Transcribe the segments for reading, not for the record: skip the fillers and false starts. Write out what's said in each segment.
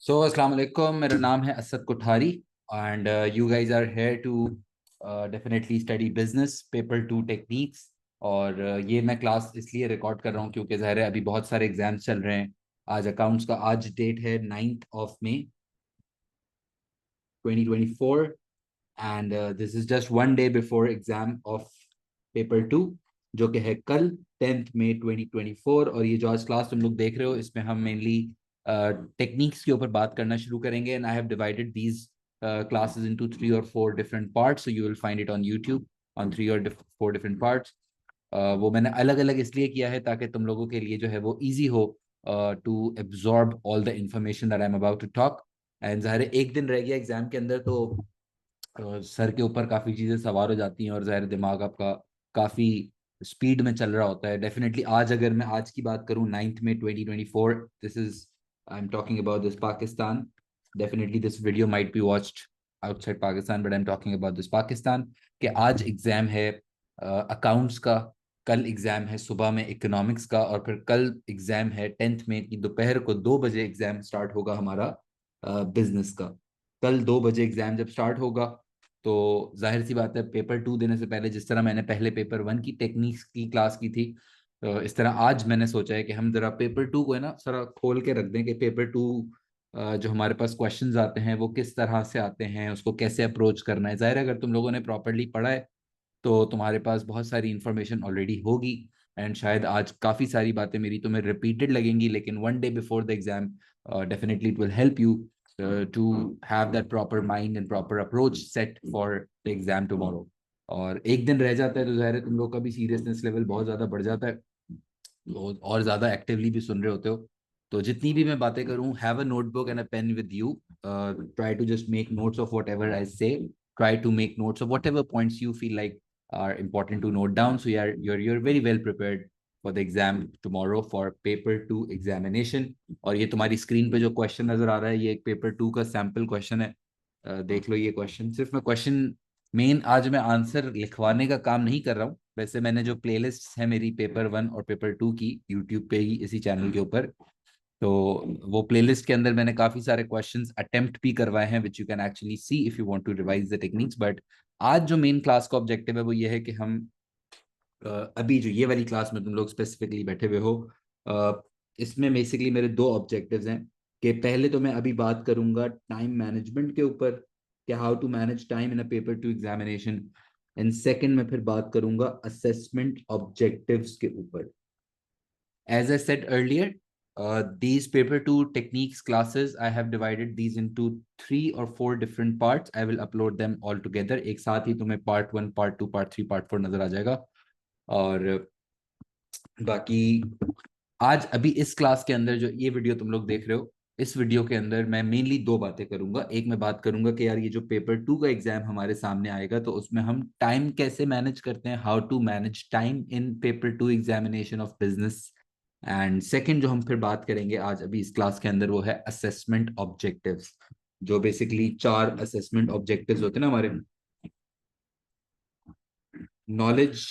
अस्सलाम वालेकुम, मेरा नाम है Asad Kothari and you guys are here to definitely study business paper two techniques. और ये मैं क्लास इसलिए रिकॉर्ड कर रहा हूँ क्योंकि ज़ाहिर है अभी बहुत सारे एग्जाम्स चल रहे हैं। आज अकाउंट्स का आज डेट है 9 मई 2024 and this is just one day before exam of paper two, जो कि है कल 10 मई 2024। और ये जो आज क्लास तुम लोग देख रहे हो इसमें हम मेनली टेक्निक्स के ऊपर बात करना शुरू करेंगे। And I have divided these classes into 3 or 4 different parts, so you will find it on YouTube on 3 or 4 different parts. वो मैंने अलग अलग इसलिए किया है ताकि तुम लोगों के लिए जो है वो इजी हो to absorb all the information that I am about to talk. And ज़ाहिर है एक दिन रह गया एग्जाम के अंदर, तो सर के ऊपर काफ़ी चीज़ें सवार हो जाती हैं और ज़ाहिर दिमाग आपका काफ़ी स्पीड में चल रहा होता है। डेफिनेटली आज अगर मैं आज की बात करूँ 9 मई 2024, this is I am talking about this Pakistan. Definitely this video might be watched outside Pakistan but I am talking about this Pakistan. कि आज एग्ज़ाम है अकाउंट्स का, कल एग्ज़ाम है सुबह में इकोनॉमिक्स का, और फिर कल एग्ज़ाम है 10 मई की दोपहर को 2 बजे एग्ज़ाम स्टार्ट होगा हमारा बिजनेस का। कल 2 बजे एग्ज़ाम जब स्टार्ट होगा तो जाहिर सी बात है पेपर टू देने से पहले जिस तरह मैंने पहले पेपर वन की टेक्निक्स की क्लास की थी, तो इस तरह आज मैंने सोचा है कि हम जरा पेपर टू को है ना सारा खोल के रख दें कि पेपर टू जो हमारे पास क्वेश्चंस आते हैं वो किस तरह से आते हैं, उसको कैसे अप्रोच करना है। जाहिर है अगर तुम लोगों ने प्रॉपरली पढ़ा है तो तुम्हारे पास बहुत सारी इंफॉर्मेशन ऑलरेडी होगी। एंड शायद आज काफ़ी सारी बातें मेरी तुम्हें रिपीटेड लगेंगी, लेकिन one day before the exam definitely it will help you to have that proper mind and proper approach set for the exam tomorrow. और एक दिन रह जाता है तो ज़ाहिर है तुम लोग का भी सीरियसनेस लेवल बहुत ज़्यादा बढ़ जाता है, और ज़्यादा एक्टिवली भी सुन रहे होते हो। तो जितनी भी मैं बातें करूं, have a notebook and a pen with you, try to just make notes of whatever I say, try to make notes of whatever points you feel like are important to note down, so you're very well prepared for the exam tomorrow for paper 2 examination। और ये तुम्हारी screen पे जो question नजर आ रहा है ये एक पेपर 2 का सैंपल क्वेश्चन है। देख लो ये क्वेश्चन। सिर्फ मैं क्वेश्चन मेन आज मैं आंसर लिखवाने का काम नहीं कर रहा हूँ। वैसे मैंने जो प्लेलिस्ट है मेरी पेपर 1 और पेपर 2 की यूट्यूब पे ही इसी चैनल के ऊपर, तो वो प्लेलिस्ट के अंदर मैंने काफी सारे क्वेश्चंस अटेम्प्ट भी करवाए हैं which you can actually see if you want to revise the techniques. But आज जो मेन क्लास का ऑब्जेक्टिव है वो ये है कि हम अभी जो ये वाली क्लास में तुम लोग स्पेसिफिकली बैठे हुए हो, इसमें बेसिकली मेरे दो ऑब्जेक्टिव्स हैं। कि पहले तो मैं अभी बात करूंगा टाइम मैनेजमेंट के ऊपर, कि how to manage time in a paper two examination. And second मैं फिर बात करूंगा असेसमेंट ऑब्जेक्टिव्स के ऊपर। As I said earlier, these paper two techniques classes, I have divided these into 3 or 4 different parts. I will upload them all together. एक साथ ही तुम्हें part 1, part 2, part 3, part 4 नजर आ जाएगा। और बाकी आज अभी इस क्लास के अंदर जो ये वीडियो तुम लोग देख रहे हो, इस वीडियो के अंदर मैं मेनली दो बातें करूंगा। एक मैं बात करूंगा कि यार ये जो पेपर टू का एग्जाम हमारे सामने आएगा तो उसमें हम टाइम कैसे मैनेज करते हैं, how to manage time in paper two examination of business. And second जो हम फिर बात करेंगे आज अभी इस क्लास के अंदर वो है असेसमेंट ऑब्जेक्टिव्स। जो बेसिकली 4 असेसमेंट ऑब्जेक्टिव्स होते हैं ना हमारे, knowledge,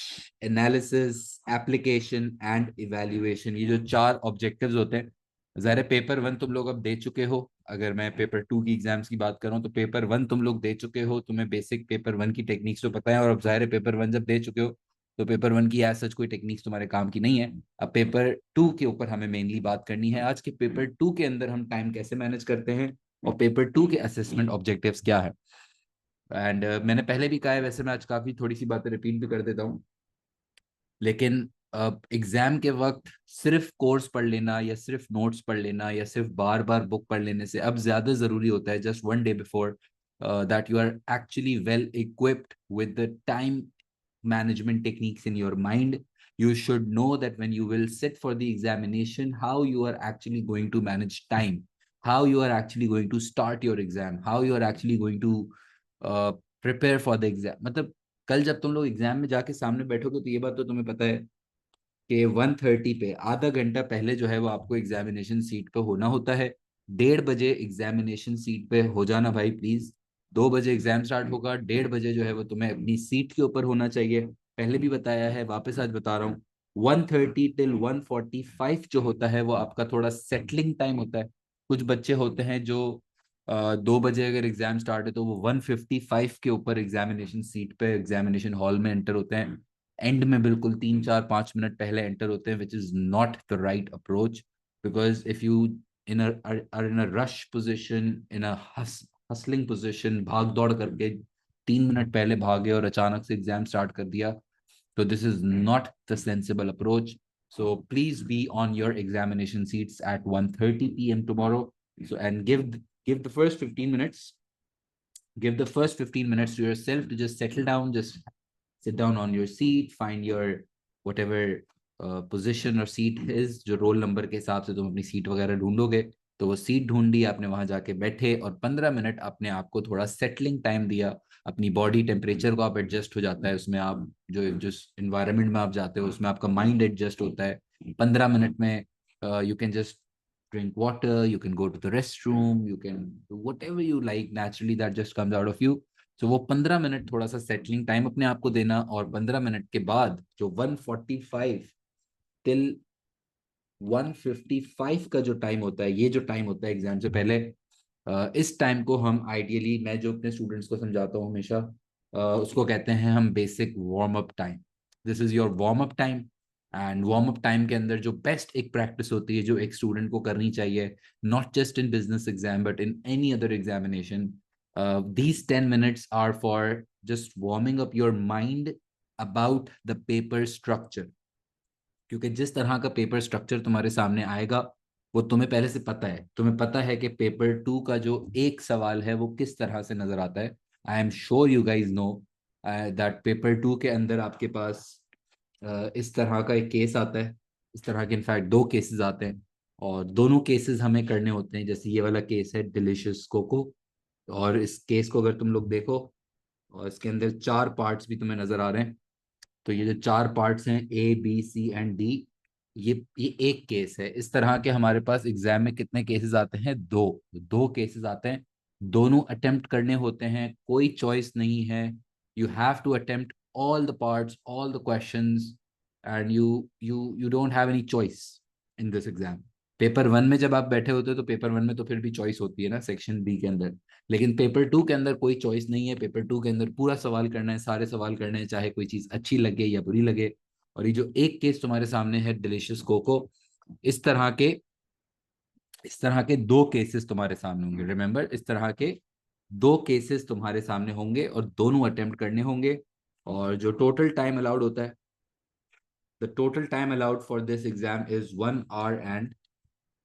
analysis, application and evaluation, ये जो 4 ऑब्जेक्टिव्स होते हैं। ज़ाहिर है पेपर 1 तुम लोग अब दे चुके हो। अगर मैं पेपर 2 की एग्जाम्स की बात करूं तो पेपर 1 तुम लोग दे चुके हो, तुम्हें बेसिक पेपर 1 की टेक्निक्स तो पता है। और अब ज़ाहिर है पेपर 1 जब दे चुके हो तो पेपर 1 की एज सच कोई टेक्निक्स तुम्हारे काम की नहीं है। अब पेपर 2 के ऊपर हमें मेनली बात करनी है आज के पेपर 2 के अंदर हम टाइम कैसे मैनेज करते हैं और पेपर 2 के असेसमेंट ऑब्जेक्टिव्स क्या है। एंड मैंने पहले भी कहा है, वैसे मैं आज काफ़ी थोड़ी सी बातें रिपीट भी कर देता हूँ, लेकिन एग्जाम के वक्त सिर्फ कोर्स पढ़ लेना या सिर्फ नोट्स पढ़ लेना या सिर्फ बार बार बुक पढ़ लेने से अब ज्यादा जरूरी होता है just one day before that you are actually well equipped with the time management techniques in your mind. You should know that when you will sit for the examination, how you are actually going to manage time, how you are actually going to start your exam, how you are actually going to prepare for the exam। मतलब कल जब तुम लोग exam में जाके सामने बैठोगे तो ये बात तो तुम्हें पता है कि 1:30 पे आधा घंटा पहले जो है वो आपको एग्जामिनेशन सीट पे होना होता है। 1:30 बजे एग्जामिनेशन सीट पे हो जाना भाई प्लीज। 2 बजे एग्जाम स्टार्ट होगा, 1:30 बजे जो है वो तुम्हें अपनी सीट के ऊपर होना चाहिए। पहले भी बताया है, वापस आज बता रहा हूँ, 1:30 till 1:45 जो होता है वो आपका थोड़ा सेटलिंग टाइम होता है। कुछ बच्चे होते हैं जो 2 बजे अगर एग्जाम स्टार्ट है तो वो 1:55 के ऊपर एग्जामिनेशन सीट पे एग्जामिनेशन हॉल में एंटर होते हैं, एंड में बिल्कुल 3 4 5 मिनट पहले एंटर होते हैं, which is not the right approach. Because if you in are in a rush position, in a hustling position, भाग दौड़ करके 3 मिनट पहले भागे और अचानक से एग्जाम स्टार्ट कर दिया, तो this is not the sensible approach. So please be on your examination seats at 1:30 p.m. tomorrow. So and give the first 15 minutes, give the first 15 minutes to yourself to just settle down, just sit down on your seat, find your whatever position और seat is, जो roll number के हिसाब से तुम अपनी seat वगैरह ढूंढोगे, तो वो सीट ढूंढी आपने, वहां जाके बैठे और 15 मिनट अपने आप को थोड़ा सेटलिंग टाइम दिया. अपनी बॉडी टेम्परेचर को आप एडजस्ट हो जाता है उसमें, आप जो जिस इन्वायरमेंट में आप जाते हो उसमें आपका माइंड एडजस्ट होता है 15 मिनट में. You can just drink water, you can go to the restroom, you can do whatever you like naturally that just comes out of you. So वो 15 मिनट थोड़ा सा सेटलिंग टाइम अपने आप को देना, और 15 मिनट के बाद जो 1:45 टिल 1:55 का जो टाइम होता है, ये जो टाइम होता है एग्जाम से पहले, इस टाइम को हम आइडियली, मैं जो अपने स्टूडेंट्स को समझाता हूँ हमेशा, उसको कहते हैं हम basic warm up time. This is your warm up time. And warm up time के अंदर जो बेस्ट एक प्रैक्टिस होती है जो एक स्टूडेंट को करनी चाहिए, not just in business exam but in any other examination, these 10 minutes are for just warming up your mind about the paper structure. क्योंकि जिस तरह का पेपर स्ट्रक्चर तुम्हारे सामने आएगा वो तुम्हें पहले से पता है. तुम्हें पता है कि पेपर 2 का जो एक सवाल है वो किस तरह से नजर आता है. I am sure you guys know that paper 2 के अंदर आपके पास इस तरह का एक केस आता है. इस तरह के इनफैक्ट 2 केसेस आते हैं, और दोनों केसेस हमें करने होते हैं. जैसे ये वाला केस है डिलीशियस कोको, और इस केस को अगर तुम लोग देखो, और इसके अंदर 4 पार्ट्स भी तुम्हें नजर आ रहे हैं. तो ये जो 4 पार्ट्स हैं, A B C and D, ये एक केस है. इस तरह के हमारे पास एग्जाम में कितने केसेस आते हैं? दो. दो केसेस आते हैं, दोनों अटेम्प्ट करने होते हैं, कोई चॉइस नहीं है. You have to attempt all the parts, all the questions, and you don't have any choice in this exam. Paper 1 में जब आप बैठे होते हो तो पेपर 1 में तो फिर भी चॉइस होती है ना, सेक्शन बी के अंदर. लेकिन पेपर 2 के अंदर कोई चॉइस नहीं है. पेपर 2 के अंदर पूरा सवाल करना है, सारे सवाल करने हैं, चाहे कोई चीज अच्छी लगे या बुरी लगे. और ये जो एक केस तुम्हारे सामने है डिलीशियस कोको, इस तरह के इस तरह के 2 केसेस तुम्हारे सामने होंगे. रिमेंबर, इस तरह के 2 केसेस तुम्हारे सामने होंगे और दोनों अटेम्प्ट करने होंगे. और जो टोटल टाइम अलाउड होता है, the total time allowed for this exam is 1 hour and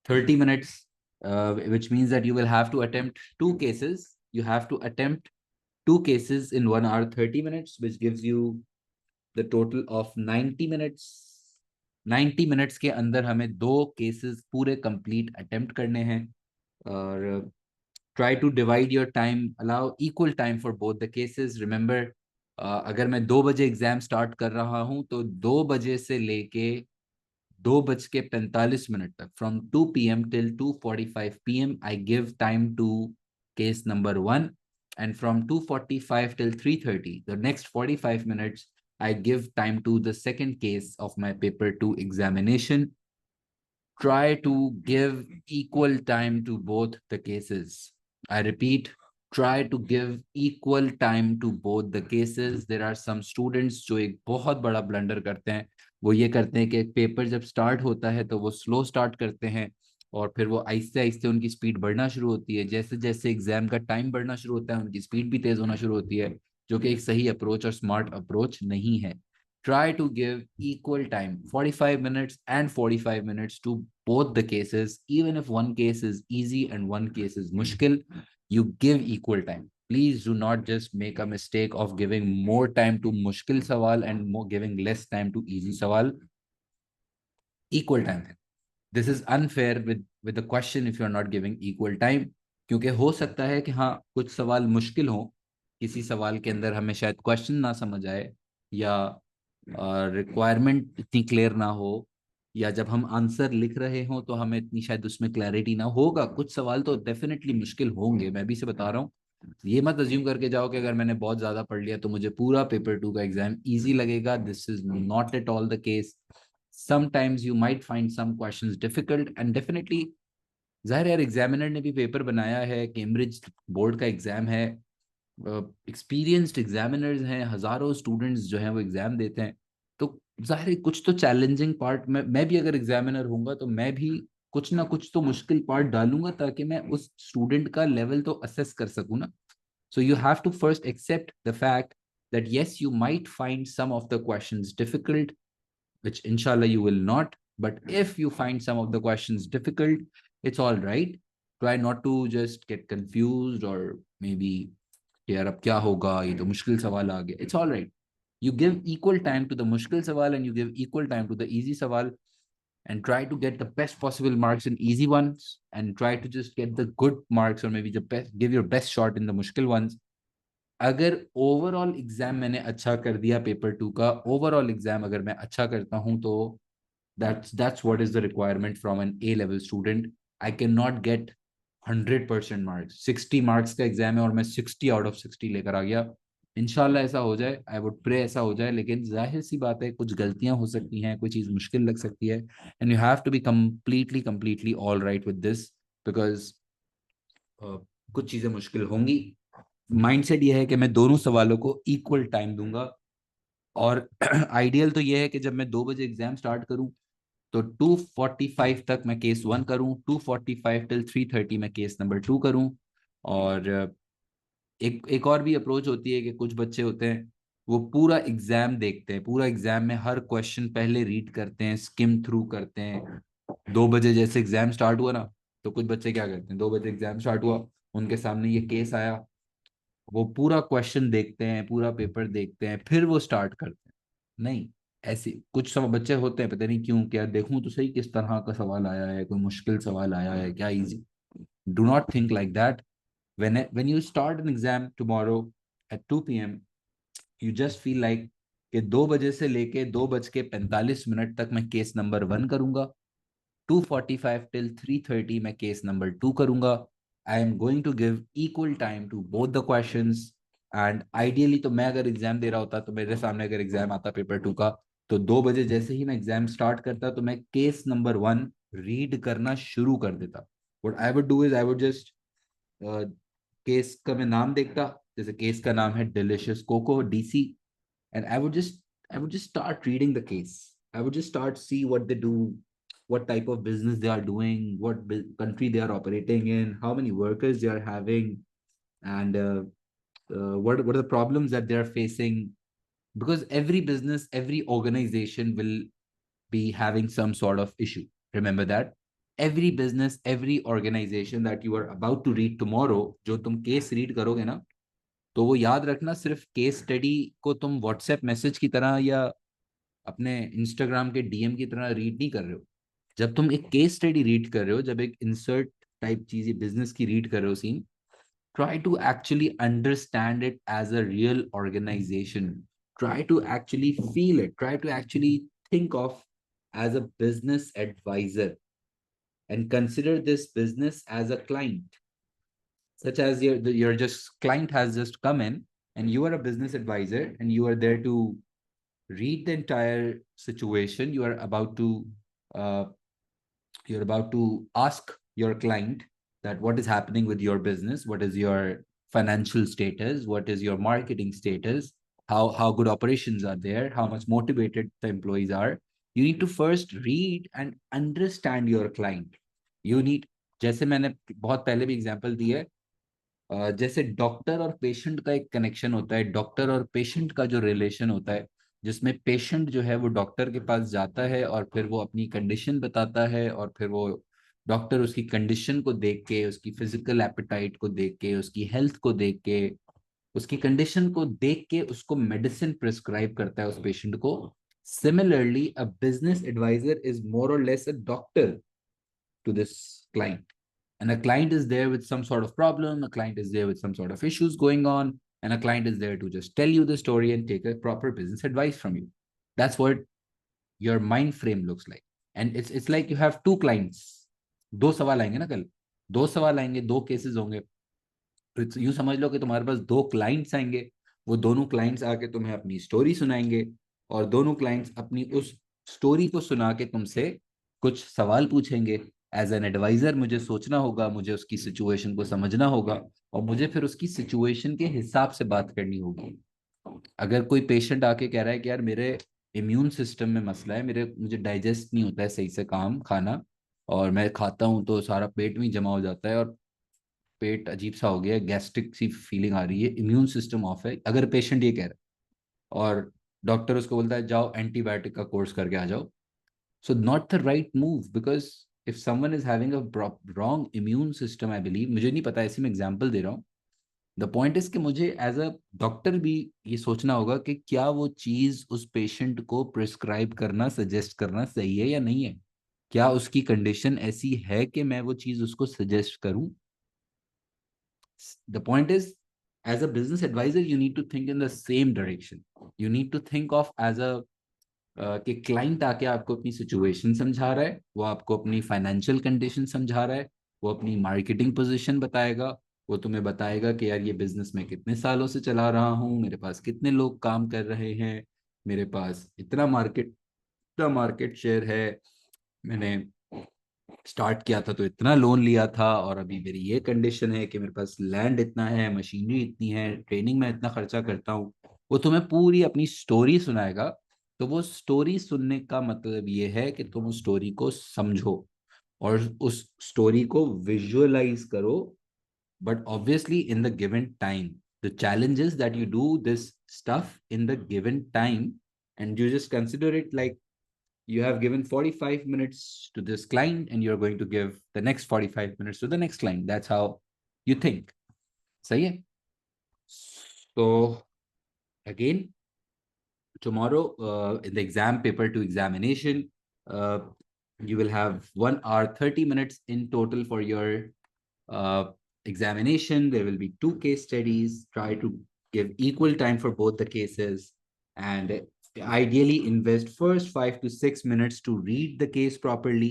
30 minutes, which means that you will have to attempt 2 cases. You have to attempt 2 cases in 1 hour 30 minutes, which gives you the total of 90 minutes. 90 minutes के अंदर हमें 2 cases पूरे complete attempt करने हैं. और try to divide your time, allow equal time for both the cases. Remember, अगर मैं 2 बजे एग्जाम स्टार्ट कर रहा हूं तो 2 बजे से लेके 2:45 तक, from 2 p.m. till 2:45 p.m. I give time to case number 1, and from 2:45 till 3:30, the next 45 minutes, I give time to the second case of my paper 2 examination. Try to give equal time to both the cases. I repeat, try to give equal time to both the cases. There are some students जो एक बहुत बड़ा blunder करते हैं. वो ये करते हैं कि पेपर जब स्टार्ट होता है तो वो स्लो स्टार्ट करते हैं, और फिर वो आहिस्ते आहिस्ते उनकी स्पीड बढ़ना शुरू होती है. जैसे जैसे एग्जाम का टाइम बढ़ना शुरू होता है उनकी स्पीड भी तेज होना शुरू होती है, जो कि एक सही अप्रोच और स्मार्ट अप्रोच नहीं है. Try to give equal time, 45 minutes and 45 minutes, to both the cases. Even if one case is easy and one case is mushkil, you give equal time. Please do not just make a mistake of giving more time to mushkil sawal and giving less time to easy sawal. Equal time. This is unfair with the question if you are not giving equal time. क्योंकि हो सकता है कि हाँ कुछ सवाल मुश्किल हो, किसी सवाल के अंदर हमें शायद क्वेश्चन ना समझ आए, या रिक्वायरमेंट इतनी क्लियर ना हो, या जब हम आंसर लिख रहे हो तो हमें इतनी शायद उसमें क्लैरिटी ना होगा. कुछ सवाल तो डेफिनेटली मुश्किल होंगे, मैं भी से बता रहा हूँ. ये मत अज्यूम करके जाओ कि अगर मैंने बहुत ज्यादा पढ़ लिया तो मुझे पूरा पेपर 2 का एग्जाम इजी लगेगा. This is not at all the case. Sometimes you might find some questions difficult, and definitely जाहिर है यार, एग्जामिनर ने भी पेपर बनाया है, कैम्ब्रिज बोर्ड का एग्जाम है, एक्सपीरियंस्ड एग्जामिनर्स हैं, हजारों स्टूडेंट्स जो हैं वो एग्जाम देते हैं। तो जाहिर है कुछ तो चैलेंजिंग पार्ट में, मैं भी अगर एग्जामिनर होऊंगा तो मैं भी कुछ ना कुछ तो मुश्किल पार्ट डालूंगा, ताकि मैं उस स्टूडेंट का लेवल तो असेस कर सकूं ना। So you have to first accept the fact that yes, you might find some of the questions difficult, which inshallah you will not. But if you find some of the questions difficult, it's all right. Try not to just get confused or maybe यार अब क्या होगा, ये तो मुश्किल सवाल आ गया. It's all right. You give equal time to the मुश्किल सवाल and you give equal time to the easy सवाल, and try to get the best possible marks in easy ones and try to just get the good marks or maybe the best, give your best shot in the मुश्किल ones. अगर overall exam मैंने अच्छा कर दिया, paper 2 का overall exam अगर मैं अच्छा करता हूं, तो that's what is the requirement from an A level student. I cannot get 100% marks. 60 marks का एग्जाम है और मैं 60 आउट ऑफ 60 लेकर आ गया. इंशाल्लाह ऐसा हो जाए, आई वुड प्रे ऐसा हो जाए, लेकिन जाहिर सी बात है कुछ गलतियां हो सकती हैं, कोई चीज मुश्किल लग सकती है, and you have to be completely completely all right with this, because कुछ चीजें मुश्किल होंगी. माइंडसेट ये है कि मैं दोनों सवालों को इक्वल टाइम दूंगा. और आइडियल तो ये है कि जब मैं 2 बजे एग्जाम स्टार्ट करूं तो 2:45 तक मैं केस 1 करूं, 2:45 टिल 3:30 मैं केस नंबर 2 करूं. और एक एक और भी अप्रोच होती है कि कुछ बच्चे होते हैं वो पूरा एग्जाम देखते हैं, पूरा एग्जाम में हर क्वेश्चन पहले रीड करते हैं, स्किम थ्रू करते हैं. 2 बजे जैसे एग्जाम स्टार्ट हुआ ना, तो कुछ बच्चे क्या करते हैं, 2 बजे एग्जाम स्टार्ट हुआ, उनके सामने ये केस आया, वो पूरा क्वेश्चन देखते हैं, पूरा पेपर देखते हैं, फिर वो स्टार्ट करते हैं. नहीं, ऐसे कुछ सब बच्चे होते हैं, पता नहीं क्यों, क्या देखूं तो सही किस तरह का सवाल आया है, कोई मुश्किल सवाल आया है क्या, easy. Do not think like that. when you start an exam tomorrow at 2 p.m, you just feel like कि 2 बजे से लेके 2:45 तक मैं केस नंबर 1 करूंगा, 2:45 टिल 3:30 मैं केस नंबर 2 करूंगा. I am going to give equal time to both the questions. And ideally तो मैं अगर एग्जाम दे रहा होता, तो मेरे सामने अगर एग्जाम आता पेपर 2 का, तो 2 बजे जैसे ही मैं एग्जाम स्टार्ट करता, तो मैं केस नंबर 1 रीड करना शुरू कर देता. What I would do is I would just, case का मैं नाम देखता, जैसे केस का नाम है delicious coco, DC, and I would just start reading the case. I would just start see what they do, what type of business they are doing, what country they are operating in, how many workers they are having, and what are the problems that they are facing. Because every business, every organization will be having some sort of issue. Remember that. Every business, every organization that you are about to read tomorrow, जो तुम case read करोगे ना, तो वो याद रखना, सिर्फ case study को तुम व्हाट्सएप मैसेज की तरह या अपने इंस्टाग्राम के डीएम की तरह रीड नहीं कर रहे हो. जब तुम एक केस स्टडी रीड कर रहे हो, जब एक इंसर्ट टाइप चीज बिजनेस की रीड कर रहे हो scene, try to actually understand it as a real organization. Try to actually feel it. Try to actually think of as a business advisor and consider this business as a client, such as your just client has just come in and you are a business advisor and you are there to read the entire situation. Uh, you're about to ask your client that what is happening with your business, what is your financial status, what is your marketing status, how good operations are there, how much motivated the employees are. You need to first read and understand your client. You need, जैसे मैंने बहुत पहले भी example दी है, जैसे doctor और patient का एक कनेक्शन होता है, डॉक्टर और पेशेंट का जो रिलेशन होता है, जिसमें पेशेंट जो है वो डॉक्टर के पास जाता है और फिर वो अपनी कंडीशन बताता है, और फिर वो डॉक्टर उसकी कंडीशन को देख के, उसकी फिजिकल एपिटाइट को देख के, उसकी हेल्थ को देख के, उसकी कंडीशन को देख के उसको मेडिसिन प्रिस्क्राइब करता है उस पेशेंट को. Similarly a business adviser is more or less a doctor to this client. And a client is there with some sort of problem, a client is there with some sort of issues going on, and a client is there to just tell you the story and take a proper business advice from you. That's what your mind frame looks like. And it's like you have two clients. दो सवाल आएंगे ना कल, दो सवाल आएंगे, दो cases होंगे, तो यूं समझ लो कि तुम्हारे पास दो क्लाइंट्स आएंगे. वो दोनों क्लाइंट्स आके तुम्हें अपनी स्टोरी सुनाएंगे, और दोनों क्लाइंट्स अपनी उस स्टोरी को सुना के तुमसे कुछ सवाल पूछेंगे. एज एन एडवाइजर मुझे सोचना होगा, मुझे उसकी सिचुएशन को समझना होगा, और मुझे फिर उसकी सिचुएशन के हिसाब से बात करनी होगी। अगर कोई पेशेंट आके कह रहा है कि यार मेरे इम्यून सिस्टम में मसला है, मेरे मुझे डाइजेस्ट नहीं होता है सही से काम खाना, और मैं खाता हूँ तो सारा पेट में ही जमा हो जाता है, और पेट अजीब सा हो गया है, गैस्ट्रिक सी फीलिंग आ रही है, इम्यून सिस्टम ऑफ है, अगर पेशेंट ये कह रहा है और डॉक्टर उसको बोलता है जाओ एंटीबायोटिक का कोर्स करके आ जाओ, so not the right move, because if someone is having a wrong immune system, I believe, मुझे नहीं पता, ऐसी मैं एग्जांपल दे रहा हूँ, द पॉइंट इज कि मुझे एज अ डॉक्टर भी ये सोचना होगा कि क्या वो चीज उस पेशेंट को प्रिस्क्राइब करना, सजेस्ट करना सही है या नहीं है, क्या उसकी कंडीशन ऐसी है कि मैं वो चीज उसको सजेस्ट करूं। The point is, as a business advisor you need to think in the same direction, you need to think of as a कि क्लाइंट आके आपको अपनी सिचुएशन समझा रहा है, वो आपको अपनी फाइनेंशियल कंडीशन समझा रहा है, वो अपनी मार्केटिंग पोजीशन बताएगा, वो तुम्हें बताएगा कि यार ये बिजनेस मैं कितने सालों से चला रहा हूँ, मेरे पास कितने लोग काम कर रहे हैं, मेरे पास इतना मार्केट शेयर है, मैंने स्टार्ट किया था तो इतना लोन लिया था, और अभी मेरी ये कंडीशन है कि मेरे पास लैंड इतना है, मशीनरी इतनी है, ट्रेनिंग में इतना खर्चा करता हूँ। वो तुम्हें पूरी अपनी स्टोरी सुनाएगा। तो वो स्टोरी सुनने का मतलब ये है कि तुम उस स्टोरी को समझो और उस स्टोरी को विजुअलाइज करो, but obviously in the given time. The challenge is that you do this stuff in the given time, and you just consider it like you have given 45 minutes to this client and you're going to give the next 45 minutes to the next client. That's how you think. सही है? So again, tomorrow in the exam paper to examination, uh, you will have 1 hour 30 minutes in total for your uh, examination. There will be 2 case studies. Try to give equal time for both the cases, and ideally invest first 5 to 6 minutes to read the case properly.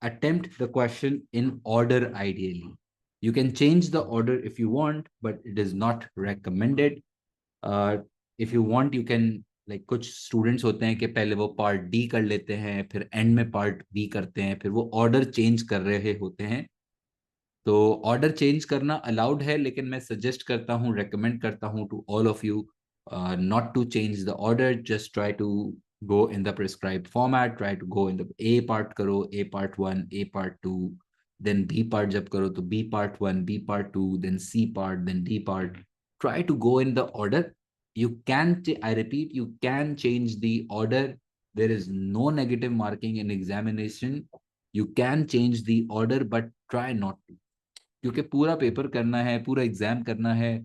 Attempt the question in order ideally. You can change the order if you want, but it is not recommended. uh, if you want you can, like कुछ students होते हैं कि पहले वो part D कर लेते हैं, फिर एंड में पार्ट बी करते हैं, फिर वो ऑर्डर चेंज कर रहे होते हैं। तो ऑर्डर चेंज करना अलाउड है, लेकिन मैं सजेस्ट करता हूँ, रेकमेंड करता हूँ to all of you not to change the order. Just try to go in the prescribed format. Try to go in the A part करो, A part 1, A part 2, then B part जब करो तो B part 1, B part 2, then C part, then D part. Try to go in the order. You can, I repeat, you can change the order. There is no negative marking in examination. You can change the order, but try not to, क्योंकि पूरा paper करना है, पूरा exam करना है,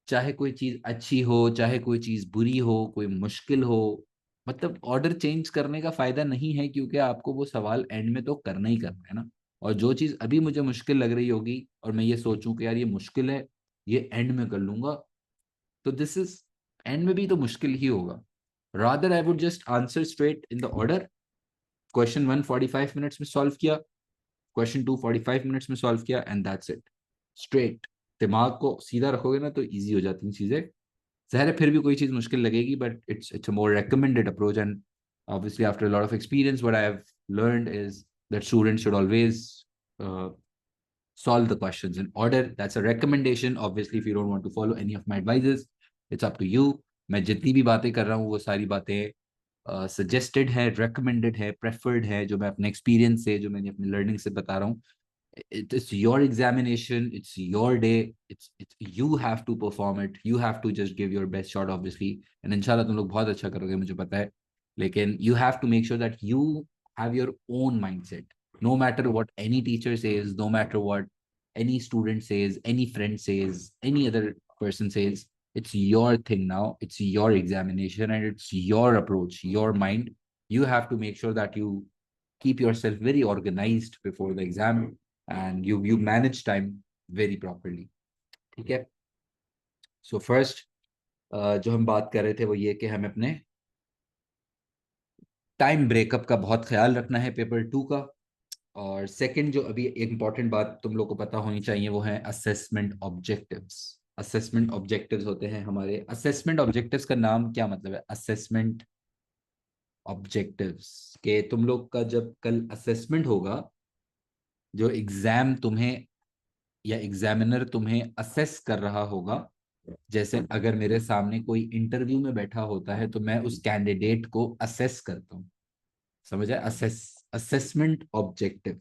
चाहे कोई चीज अच्छी हो, चाहे कोई चीज बुरी हो, कोई मुश्किल हो, मतलब ऑर्डर चेंज करने का फायदा नहीं है, क्योंकि आपको वो सवाल एंड में तो करना ही करना है ना। और जो चीज अभी मुझे मुश्किल लग रही होगी और मैं ये सोचूं कि यार ये मुश्किल है, ये एंड में कर लूंगा, तो दिस इज, एंड में भी तो मुश्किल ही होगा। Rather I would just answer straight in the order. Question 1 45 minutes में सॉल्व किया, क्वेश्चन 2 45 मिनट्स में सॉल्व किया, एंड दैट्स इट। स्ट्रेट, दिमाग को सीधा रखोगे ना तो इजी हो जाती हैं चीजें। जहर है फिर भी कोई चीज मुश्किल लगेगी, but it's a more recommended approach. And obviously after a lot of experience, what I have learned is that students should always uh, solve the questions in order. That's a recommendation. Obviously if you don't want to follow any of my advices, it's up to you. मैं जितनी भी बातें कर रहा हूँ वो सारी बातें सजेस्टेड है, रेकमेंडेड है, प्रेफर्ड है, जो मैं अपने एक्सपीरियंस से, जो मैंने अपनी लर्निंग से बता रहा हूँ। It's your examination, it's your day, it's you have to perform it, you have to just give your best shot obviously, and inshallah तुम लोग बहुत अच्छा करोगे मुझे पता है। लेकिन you have to make sure that you have your own mindset, no matter what any teacher says, no matter what any student says, any friend says, any other person says. It's your thing now, it's your examination, and it's your approach, your mind. You have to make sure that you keep yourself very organized before the exam, and you manage time very properly. ठीक है? So first जो हम बात कर रहे थे वो ये कि हमें अपने टाइम ब्रेकअप का बहुत ख्याल रखना है पेपर 2 का। और सेकंड जो अभी एक इंपॉर्टेंट बात तुम लोग को पता होनी चाहिए वो है असेसमेंट ऑब्जेक्टिव्स। असेसमेंट ऑब्जेक्टिव्स होते हैं हमारे, असेसमेंट ऑब्जेक्टिव्स का नाम क्या मतलब है, असेसमेंट ऑब्जेक्टिव्स के तुम लोग का जब कल असेसमेंट होगा जो एग्जाम तुम्हें या एग्जामिनर तुम्हें असेस कर रहा होगा, जैसे अगर मेरे सामने कोई इंटरव्यू में बैठा होता है तो मैं उस कैंडिडेट को असेस करता हूँ। समझ आए? असेसमेंट ऑब्जेक्टिव,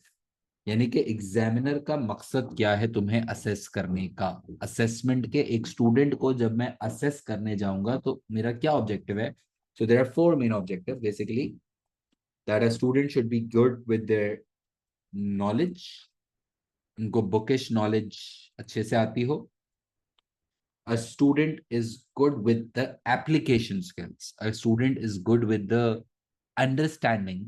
यानी कि एग्जामिनर का मकसद क्या है तुम्हें असेस करने का। असेसमेंट के एक स्टूडेंट को जब मैं असेस करने जाऊंगा तो मेरा क्या ऑब्जेक्टिव है? So there are four main objective basically, that a student should be good with their knowledge, उनको बुकिश नॉलेज अच्छे से आती हो। A student is good with the application skills. A student is good with the understanding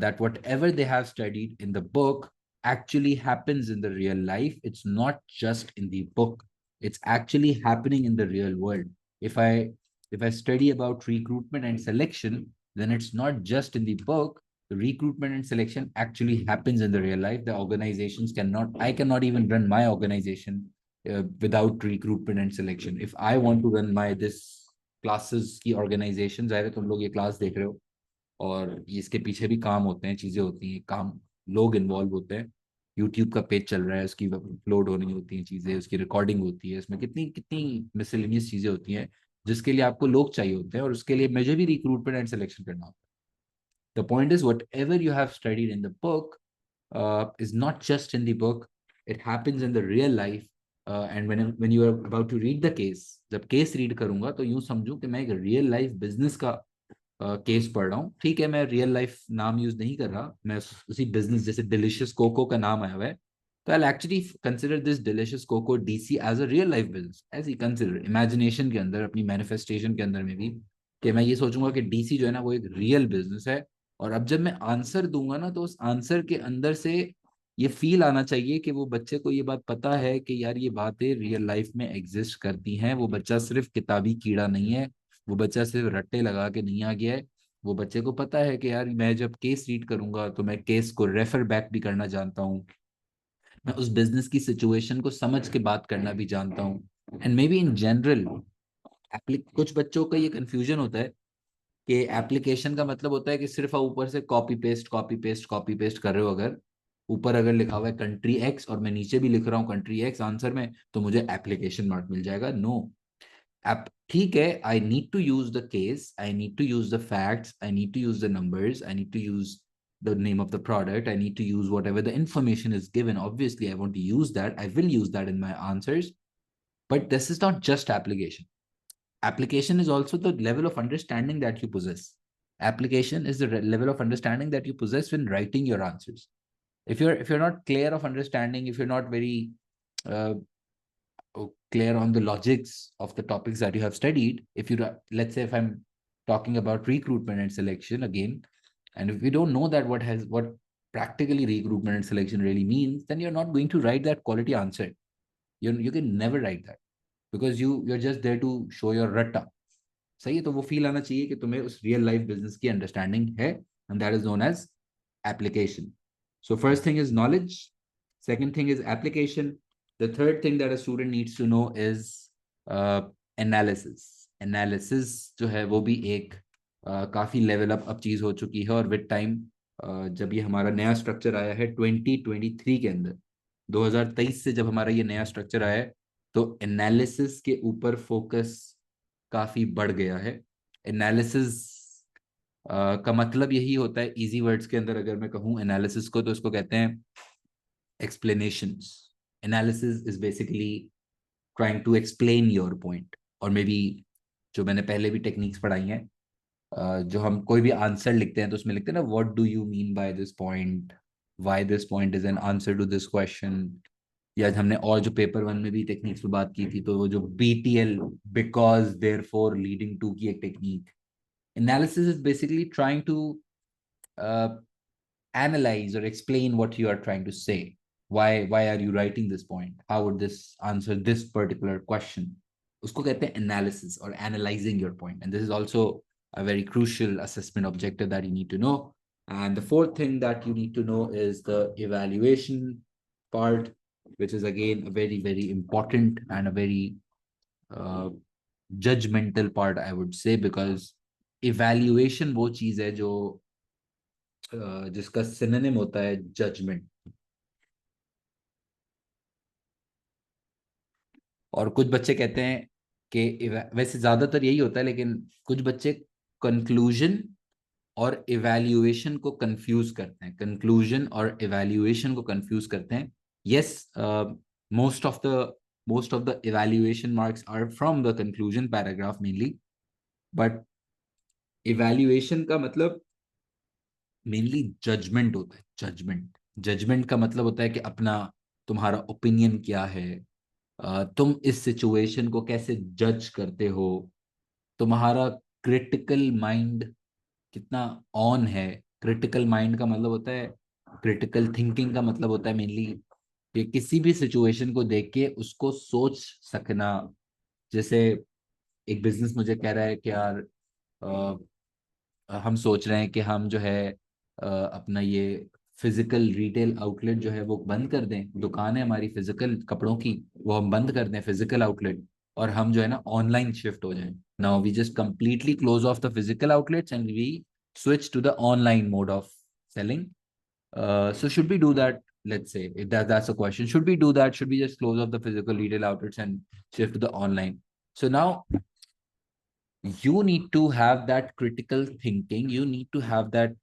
that whatever they have studied in the book actually happens in the real life. It's not just in the book. It's actually happening in the real world. If I if I study about recruitment and selection, then it's not just in the book. The recruitment and selection actually happens in the real life. The organizations cannot, I cannot even run my organization without recruitment and selection. If I want to run my this classes की organization, जाहिर है तुम लोग ये class देख रहे हो और इसके पीछे भी काम होते हैं, चीजें होती हैं, काम लोग इन्वॉल्व होते हैं। यूट्यूब का पेज चल रहा है, उसकी अपलोड होनी होती हैं चीजें, उसकी रिकॉर्डिंग होती है, इसमें कितनी कितनी मिसलेनियस चीजें होती हैं जिसके लिए आपको लोग चाहिए होते हैं, और उसके लिए मुझे भी रिक्रूटमेंट एंड सिलेक्शन करना होता है। The point is what ever you have studied in the book is not just in the book, it happens in the real life. And when you are about to read the case, जब case read करूंगा तो यूं समझू कि मैं एक real life business का case पढ़ रहा हूँ। ठीक है, मैं रियल लाइफ नाम यूज नहीं कर रहा, मैं उसी बिजनेस, जैसे डिलीशियस कोको का नाम आया हुआ है, तो I actually consider this delicious coco DC as a real life business, as he consider imagination के अंदर, अपनी मैनिफेस्टेशन के अंदर में भी, कि मैं ये सोचूंगा कि डीसी जो है ना वो एक रियल बिजनेस है। और अब जब मैं आंसर दूंगा ना तो उस आंसर के अंदर से ये फील आना चाहिए कि वो बच्चे को ये बात पता है कि यार ये बातें रियल लाइफ में एग्जिस्ट करती हैं। वो बच्चा सिर्फ किताबी कीड़ा नहीं है, वो बच्चा सिर्फ रट्टे लगा के नहीं आ गया है। वो बच्चे को पता है कि यार मैं जब केस रीड करूंगा तो मैं केस को रेफर बैक भी करना जानता हूँ, मैं उस बिजनेस की सिचुएशन को समझ के बात करना भी जानता हूँ। And may be in general, कुछ बच्चों का ये कंफ्यूजन होता है कि एप्लीकेशन का मतलब होता है कि सिर्फ आप ऊपर से copy paste copy paste copy paste कर रहे हो। अगर ऊपर अगर लिखा हुआ है कंट्री एक्स और मैं नीचे भी लिख रहा हूँ कंट्री एक्स आंसर में, तो मुझे एप्लीकेशन मार्क मिल जाएगा? नो। आप ठीक है, I need to use the case, I need to use the facts, I need to use the numbers, I need to use the name of the product, I need to use whatever the information is given. Obviously I want to use that, I will use that in my answers. But this is not just application. Application is also the level of understanding that you possess. Application is the level of understanding that you possess when writing your answers. If you're not clear of understanding, if you're not very uh, clear on the logics of the topics that you have studied, if you, let's say if I'm talking about recruitment and selection again, and if you don't know that what practically recruitment and selection really means, then you're not going to write that quality answer. You can never write that, because you're just there to show your ratta. सही है? तो वो feel आना चाहिए कि तुम्हें उस real life business की अंडरस्टैंडिंग है, and that is known as application. So first thing is knowledge, second thing is application, the third thing that a student needs to know is analysis जो है वो भी एक काफी लेवल अप चीज हो चुकी है। और विद टाइम जब ये हमारा नया स्ट्रक्चर आया है 2023 के अंदर, 2023 से जब हमारा ये नया स्ट्रक्चर आया है, तो एनालिसिस के ऊपर फोकस काफी बढ़ गया है। एनालिसिस का मतलब यही होता है, इजी वर्ड्स के अंदर अगर मैं कहूँ एनालिसिस को, तो इसको कहते हैं explanations. Analysis is basically trying to explain your point. और मे बी जो मैंने पहले भी टेक्निक्स पढ़ाई हैं, जो हम कोई भी आंसर लिखते हैं तो उसमें लिखते हैं ना, what do you mean by this point, why this point is an answer to this question. या हमने और जो पेपर वन में भी टेक्निक्स पे बात की थी, तो वो जो BTL, because there four leading to की एक technique. Analysis is basically trying to analyze or explain what you are trying to say. Why are you writing this point? How would this answer this particular question? Usko kehte hain analysis or analyzing your point. And this is also a very crucial assessment objective that you need to know. And the fourth thing that you need to know is the evaluation part, which is again a very, very important and a very judgmental part, I would say, because evaluation वो चीज है जो जिसका synonym होता है judgement. और कुछ बच्चे कहते हैं कि वैसे ज्यादातर यही होता है, लेकिन कुछ बच्चे कंक्लूजन और इवैल्यूएशन को कंफ्यूज करते हैं, कंक्लूजन और इवैल्यूएशन को कंफ्यूज करते हैं। Yes, most of the most of the evaluation marks are from the conclusion paragraph mainly, but evaluation का मतलब मेनली जजमेंट होता है। जजमेंट, जजमेंट का मतलब होता है कि अपना, तुम्हारा ओपिनियन क्या है, तुम इस सिचुएशन को कैसे जज करते हो, तुम्हारा क्रिटिकल माइंड कितना ऑन है। क्रिटिकल माइंड का मतलब होता है, क्रिटिकल थिंकिंग का मतलब होता है मेनली कि किसी भी सिचुएशन को देख के उसको सोच सकना। जैसे एक बिजनेस मुझे कह रहा है कि यार हम सोच रहे हैं कि हम जो है अपना ये फिजिकल रिटेल आउटलेट जो है वो बंद कर दें, दुकान है हमारी फिजिकल कपड़ों की, वो हम बंद कर दें फिजिकल आउटलेट, और हम जो है ना ऑनलाइन शिफ्ट हो जाएं। Now we just completely close off the physical outlets and we switch to the online mode of selling. So should we do that? Let's say if that's a question. Should we do that? Should we just close off the physical retail outlets and shift to the online? So now you need to have that critical thinking. You need to have that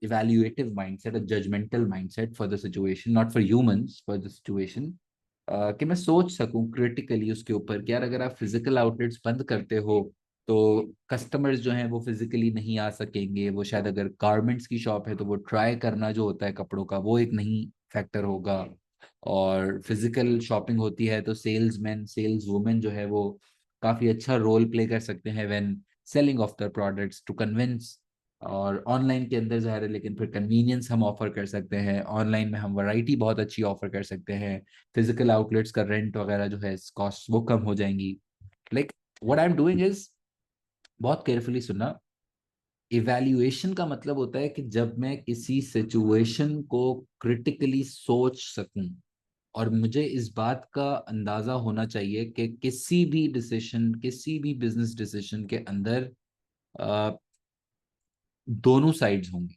evaluative mindset, a judgmental mindset for the situation, not for humans, for the situation. कि मैं सोच सकूं critically उसके ऊपर कि यार अगर आप फिजिकल आउटलेट्स बंद करते हो तो कस्टमर्स जो हैं वो फिजिकली नहीं आ सकेंगे। वो शायद अगर गारमेंट्स की शॉप है तो वो ट्राई करना जो होता है कपड़ों का वो एक नहीं फैक्टर होगा। और फिजिकल शॉपिंग होती है तो सेल्समैन सेल्स वुमेन जो है वो काफी अच्छा रोल प्ले कर सकते हैं when selling of the products to convince. और ऑनलाइन के अंदर ज़ाहिर है, लेकिन फिर कन्वीनियंस हम ऑफर कर सकते हैं, ऑनलाइन में हम वैरायटी बहुत अच्छी ऑफर कर सकते हैं। फिजिकल आउटलेट्स का रेंट वगैरह जो है कॉस्ट वो कम हो जाएंगी। Like what I am doing is, बहुत केयरफुली सुनना, इवैल्यूएशन का मतलब होता है कि जब मैं किसी सिचुएशन को क्रिटिकली सोच सकूं और मुझे इस बात का अंदाजा होना चाहिए कि किसी भी डिसीजन, किसी भी बिजनेस डिसीजन के अंदर दोनों साइड्स होंगी।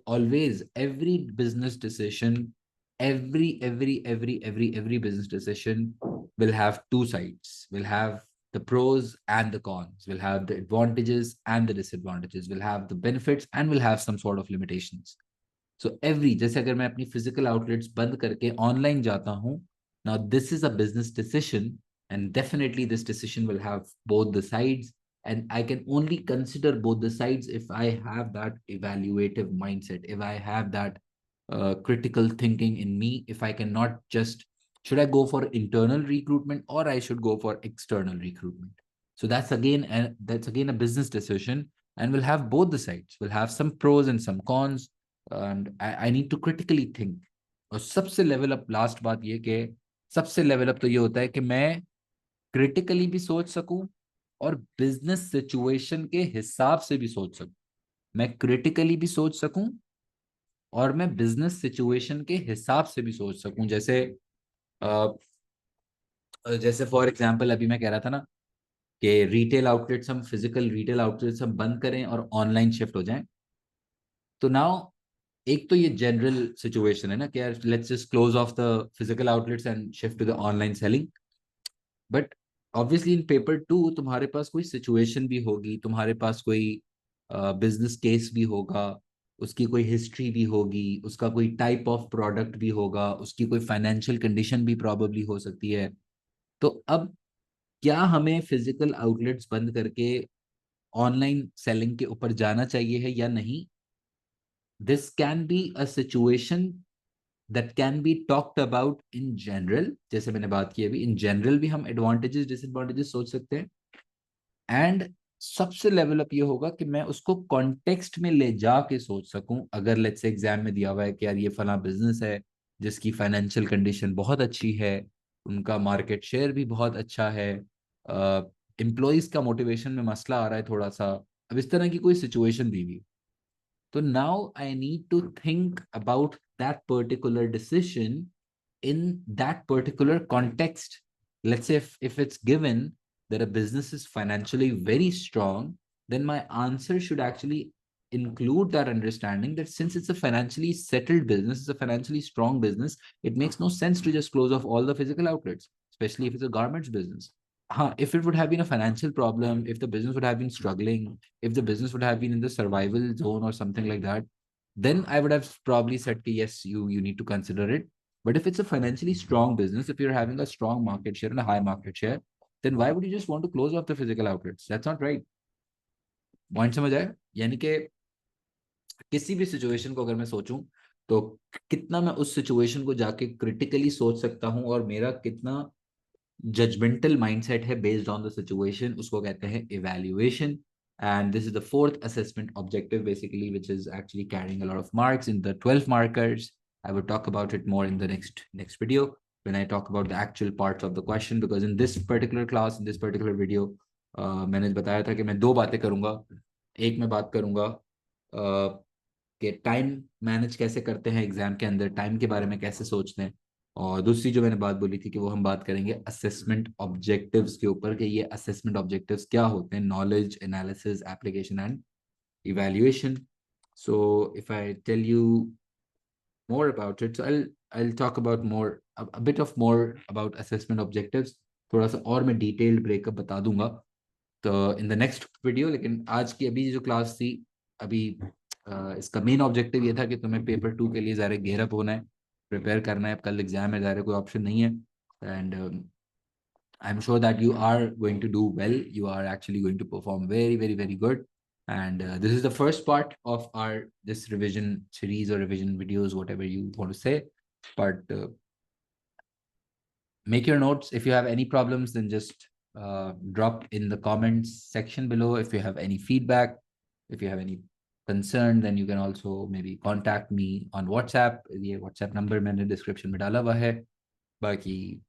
Always, every business decision, every business decision will have two sides, will have the pros and the cons, will have the advantages and the disadvantages, will have the benefits and will have some sort of limitations. So every, जैसे अगर मैं अपनी physical outlets बंद करके online जाता हूँ, now this is a business decision and definitely this decision will have both the sides, and I can only consider both the sides if I have that evaluative mindset, if I have that critical thinking in me, if I cannot just, should I go for internal recruitment or I should go for external recruitment. So that's again a business decision, and we'll have both the sides, we'll have some pros and some cons, and I need to critically think. और सबसे level up last बात ये कि सबसे level up तो ये होता है कि मैं क्रिटिकली भी सोच सकूं और बिजनेस सिचुएशन के हिसाब से भी सोच सकूं। मैं क्रिटिकली भी सोच सकूं और मैं बिजनेस सिचुएशन के हिसाब से भी सोच सकूं। जैसे फॉर एग्जांपल अभी मैं कह रहा था ना कि रिटेल आउटलेट्स, हम फिजिकल रिटेल आउटलेट्स हम बंद करें और ऑनलाइन शिफ्ट हो जाएं। तो नाउ एक तो ये जनरल सिचुएशन है ना कि यार let's just close off the physical outlets and shift to the online selling. But obviously in paper to तुम्हारे पास कोई सिचुएशन भी होगी, तुम्हारे पास कोई बिजनेस केस भी होगा, उसकी कोई हिस्ट्री भी होगी, उसका कोई टाइप ऑफ प्रोडक्ट भी होगा, उसकी कोई फाइनेंशियल कंडीशन भी प्रॉब्लली हो सकती है। तो अब क्या हमें फिजिकल आउटलेट्स बंद करके ऑनलाइन सेलिंग के ऊपर जाना चाहिए है या नहीं? This can be a situation that can be talked about in general. जैसे मैंने बात की अभी, इन जनरल भी हम एडवांटेजेस डिसएडवांटेजेस सोच सकते हैं। एंड सबसे लेवल अप ये होगा कि मैं उसको कॉन्टेक्स्ट में ले जाके सोच सकूं। अगर लेट्स से एग्जाम में दिया हुआ है कि यार ये फला बिजनेस है जिसकी फाइनेंशियल कंडीशन बहुत अच्छी है, उनका मार्केट शेयर भी बहुत अच्छा है, एम्प्लॉयज का मोटिवेशन में मसला आ रहा है थोड़ा सा, अब इस तरह की कोई सिचुएशन दी हुई, so now I need to think about that particular decision in that particular context. Let's say if it's given that a business is financially very strong, then my answer should actually include that understanding that since it's a financially settled business, it's a financially strong business, it makes no sense to just close off all the physical outlets. especially if it's a garments business. If it would have been a financial problem, if the business would have been struggling, if the business would have been in the survival zone or something like that, then I would have probably said, yes, you need to consider it. But if it's a financially strong business, if you're having a strong market share and a high market share, then why would you just want to close off the physical outlets? That's not right. Point समझ आए? यानी कि किसी भी situation को अगर मैं सोचूं तो कितना मैं उस सिचुएशन को जाके क्रिटिकली सोच सकता हूं और मेरा कितना जजमेंटल माइंडसेट है बेस्ड ऑन द सिचुएशन, उसको कहते हैं evaluation. And this is the fourth assessment objective, basically, which is actually carrying a lot of marks in the 12 markers. I will talk about it more in the next video when I talk about the actual parts of the question, because in this particular class, in this particular video, मैंने बताया था कि मैं दो बातें करूंगा. एक मैं बात करूंगा कि टाइम मैनेज कैसे करते हैं एग्जाम के अंदर, टाइम के बारे में कैसे सोचते हैं, और दूसरी जो मैंने बात बोली थी कि वो हम बात करेंगे असेसमेंट ऑब्जेक्टिव्स के ऊपर, कि ये असेसमेंट ऑब्जेक्टिव्स क्या होते हैं, knowledge, analysis, application and evaluation. So if I tell you more about it, so I'll talk about more a bit of more about assessment objectives. थोड़ा सा और मैं डिटेल्ड ब्रेकअप बता दूंगा तो इन द नेक्स्ट वीडियो. लेकिन आज की अभी जो क्लास थी, अभी इसका मेन ऑब्जेक्टिव ये था कि तुम्हें पेपर 2 के लिए ज़रा गेयर अप होना है, प्रिपेयर करना है. कल एग्जाम है, ज़रा कोई ऑप्शन नहीं है. And I'm sure that you are going to do well. You are actually going to perform very, very, very good. And this is the first part of our this revision series or revision videos, whatever you want to say. But make your notes. If you have any problems, then just drop in the comments section below. If you have any feedback, if you have any concern, then you can also maybe contact me on WhatsApp. ये WhatsApp number मैंने description में डाला हुआ है. बाकी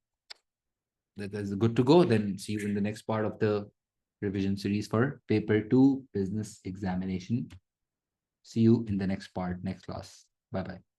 that is good to go. Then see you in the next part of the revision series for paper 2 business examination. See you in the next part, next class. Bye bye.